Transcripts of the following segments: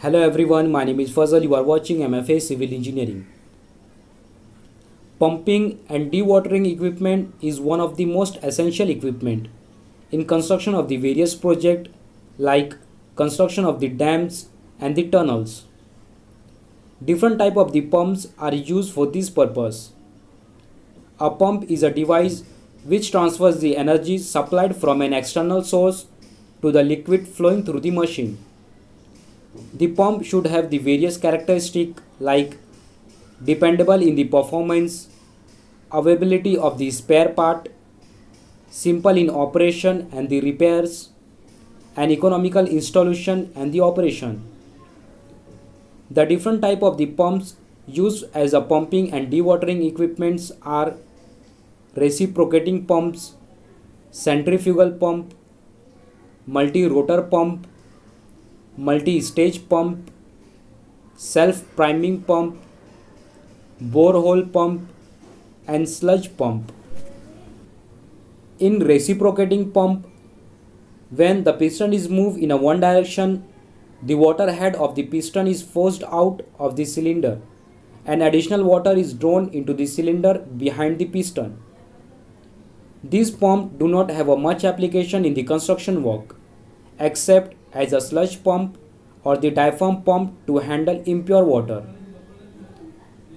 Hello everyone, my name is Fazal. You are watching MFA Civil Engineering. Pumping and dewatering equipment is one of the most essential equipment in construction of the various projects like construction of the dams and the tunnels. Different type of the pumps are used for this purpose. A pump is a device which transfers the energy supplied from an external source to the liquid flowing through the machine. The pump should have the various characteristics like dependable in the performance, availability of the spare part, simple in operation and the repairs, and economical installation and the operation. The different type of the pumps used as a pumping and dewatering equipments are reciprocating pumps, centrifugal pump, multi-rotor pump, multi-stage pump, self-priming pump, borehole pump, and sludge pump. In reciprocating pump, when the piston is moved in a one direction, the water head of the piston is forced out of the cylinder and additional water is drawn into the cylinder behind the piston. These pumps do not have a much application in the construction work, except as a sludge pump or the diaphragm pump to handle impure water.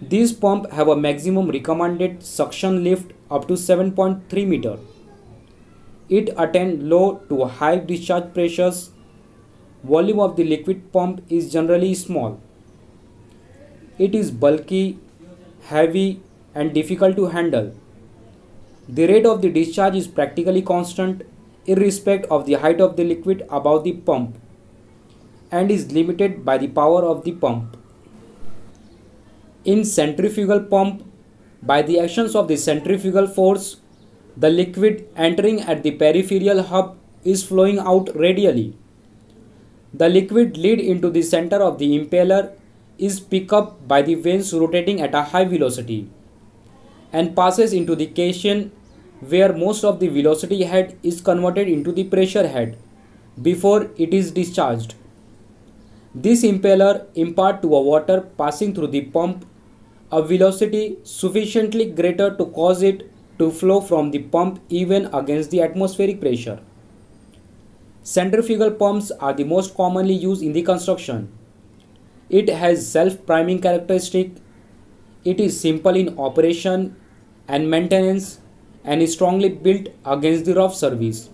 These pumps have a maximum recommended suction lift up to 7.3 meter. It attains low to high discharge pressures. Volume of the liquid pump is generally small. It is bulky, heavy, and difficult to handle. The rate of the discharge is practically constant irrespective of the height of the liquid above the pump and is limited by the power of the pump. In centrifugal pump, by the actions of the centrifugal force, the liquid entering at the peripheral hub is flowing out radially. The liquid lead into the center of the impeller is picked up by the vanes rotating at a high velocity and passes into the caisson where most of the velocity head is converted into the pressure head before it is discharged. This impeller imparts to a water passing through the pump a velocity sufficiently greater to cause it to flow from the pump even against the atmospheric pressure. Centrifugal pumps are the most commonly used in the construction. It has self-priming characteristic. It is simple in operation and maintenance and is strongly built against the rough surface.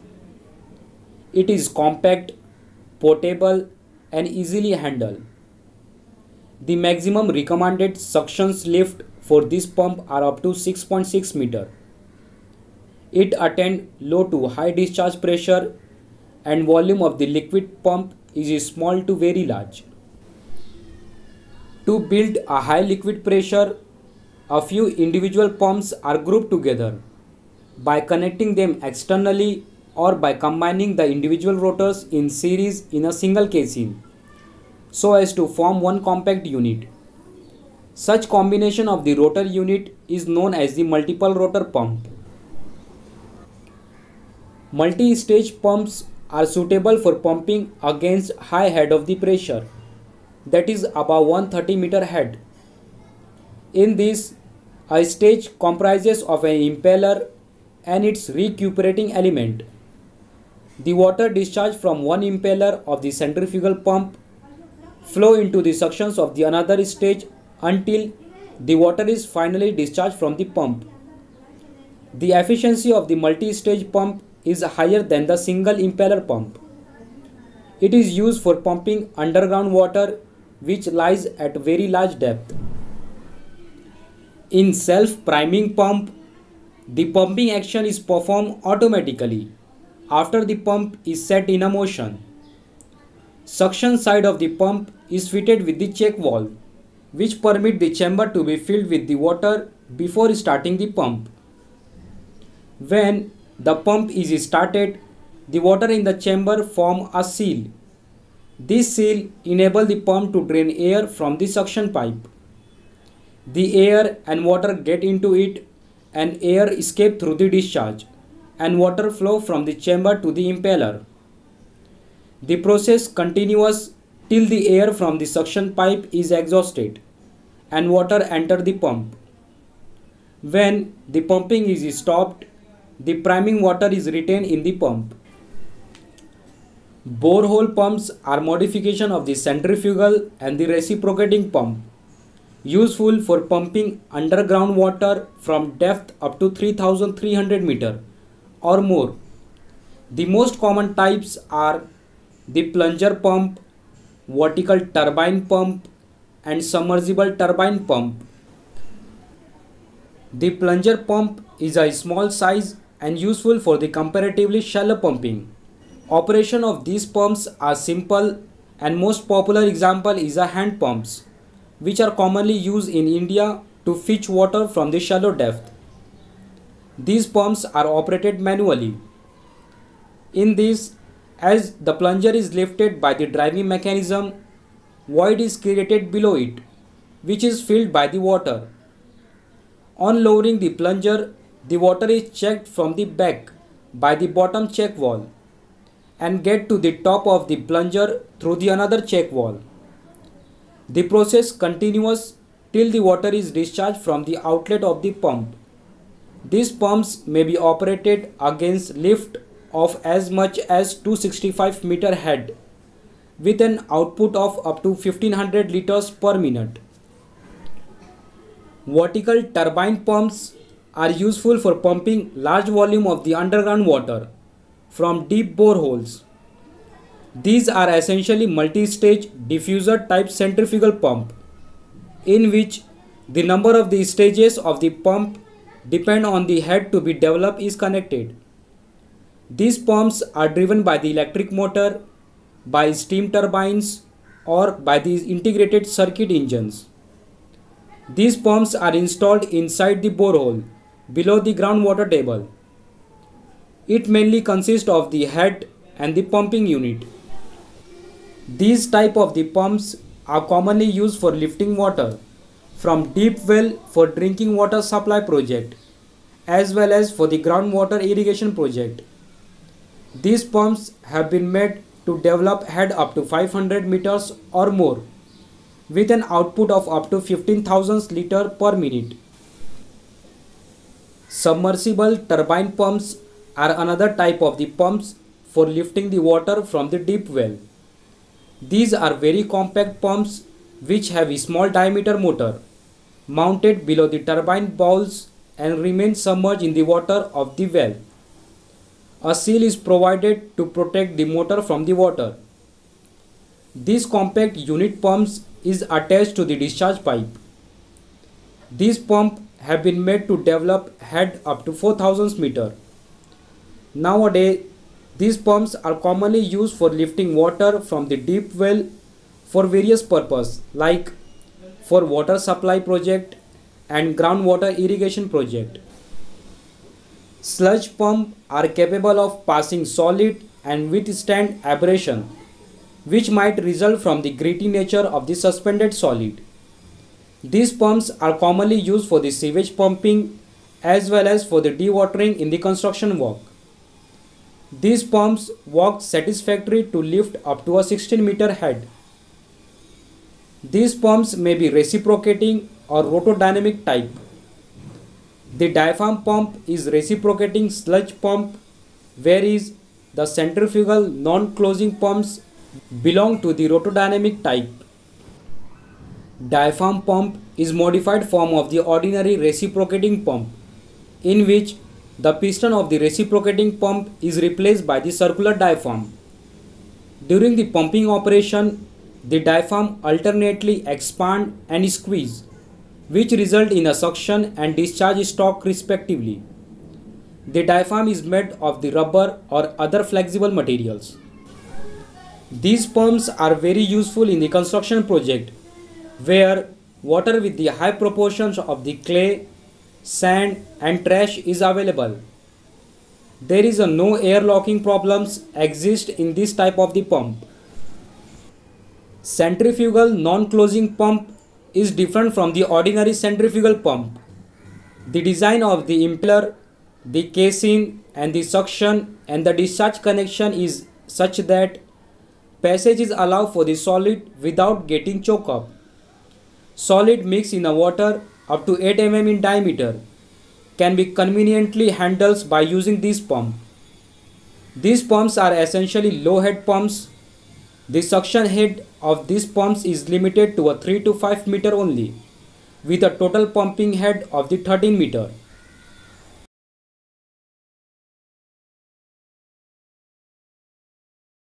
It is compact, portable, and easily handled. The maximum recommended suctions lift for this pump are up to 6.6 meter. It attains low to high discharge pressure and volume of the liquid pump is small to very large. To build a high liquid pressure, a few individual pumps are grouped together by connecting them externally or by combining the individual rotors in series in a single casing so as to form one compact unit. Such combination of the rotor unit is known as the multiple rotor pump. Multi-stage pumps are suitable for pumping against high head of the pressure, that is above 130 meter head. In this, a stage comprises of an impeller and its recuperating element. The water discharged from one impeller of the centrifugal pump flow into the suctions of the another stage until the water is finally discharged from the pump. The efficiency of the multi-stage pump is higher than the single impeller pump. It is used for pumping underground water which lies at very large depth. In self-priming pump, the pumping action is performed automatically after the pump is set in a motion. Suction side of the pump is fitted with the check valve, which permit the chamber to be filled with the water before starting the pump. When the pump is started, the water in the chamber form a seal. This seal enables the pump to drain air from the suction pipe. The air and water get into it and air escape through the discharge and water flow from the chamber to the impeller. The process continues till the air from the suction pipe is exhausted and water enter the pump. When the pumping is stopped, the priming water is retained in the pump. Borehole pumps are modification of the centrifugal and the reciprocating pump, useful for pumping underground water from depth up to 3300 meter or more. The most common types are the plunger pump, vertical turbine pump, and submersible turbine pump. The plunger pump is a small size and useful for the comparatively shallow pumping. Operation of these pumps are simple, and most popular example is a hand pumps, which are commonly used in India to fetch water from the shallow depth. These pumps are operated manually. In this, as the plunger is lifted by the driving mechanism, void is created below it, which is filled by the water. On lowering the plunger, the water is checked from the back by the bottom check valve and get to the top of the plunger through the another check valve. The process continues till the water is discharged from the outlet of the pump. These pumps may be operated against lift of as much as 265 meter head with an output of up to 1500 liters per minute. Vertical turbine pumps are useful for pumping large volume of the underground water from deep boreholes. These are essentially multi-stage diffuser type centrifugal pump in which the number of the stages of the pump depend on the head to be developed is connected. These pumps are driven by the electric motor, by steam turbines, or by these integrated circuit engines. These pumps are installed inside the borehole below the groundwater table. It mainly consists of the head and the pumping unit. These type of the pumps are commonly used for lifting water from deep well for drinking water supply project as well as for the groundwater irrigation project. These pumps have been made to develop head up to 500 meters or more with an output of up to 15,000 liters per minute. Submersible turbine pumps are another type of the pumps for lifting the water from the deep well. These are very compact pumps which have a small diameter motor mounted below the turbine bowls and remain submerged in the water of the well. A seal is provided to protect the motor from the water. These compact unit pumps is attached to the discharge pipe. These pumps have been made to develop head up to 4000 meter. Nowadays, these pumps are commonly used for lifting water from the deep well for various purposes like for water supply project and groundwater irrigation project. Sludge pumps are capable of passing solid and withstand abrasion, which might result from the gritty nature of the suspended solid. These pumps are commonly used for the sewage pumping as well as for the dewatering in the construction work. These pumps work satisfactory to lift up to a 16 meter head. These pumps may be reciprocating or rotodynamic type. The diaphragm pump is reciprocating sludge pump, whereas the centrifugal non-closing pumps belong to the rotodynamic type. Diaphragm pump is modified form of the ordinary reciprocating pump, in which the piston of the reciprocating pump is replaced by the circular diaphragm. During the pumping operation, the diaphragm alternately expand and squeeze, which result in a suction and discharge stroke respectively. The diaphragm is made of the rubber or other flexible materials. These pumps are very useful in the construction project where water with the high proportions of the clay, sand and trash is available. There is no air locking problems exist in this type of the pump. Centrifugal non-closing pump is different from the ordinary centrifugal pump. The design of the impeller, the casing and the suction and the discharge connection is such that Passage is allowed for the solid without getting choked up. Solid mixed in a water up to 8 mm in diameter can be conveniently handled by using this pump. These pumps are essentially low head pumps. The suction head of these pumps is limited to a 3 to 5 meter only, with a total pumping head of the 13 meter.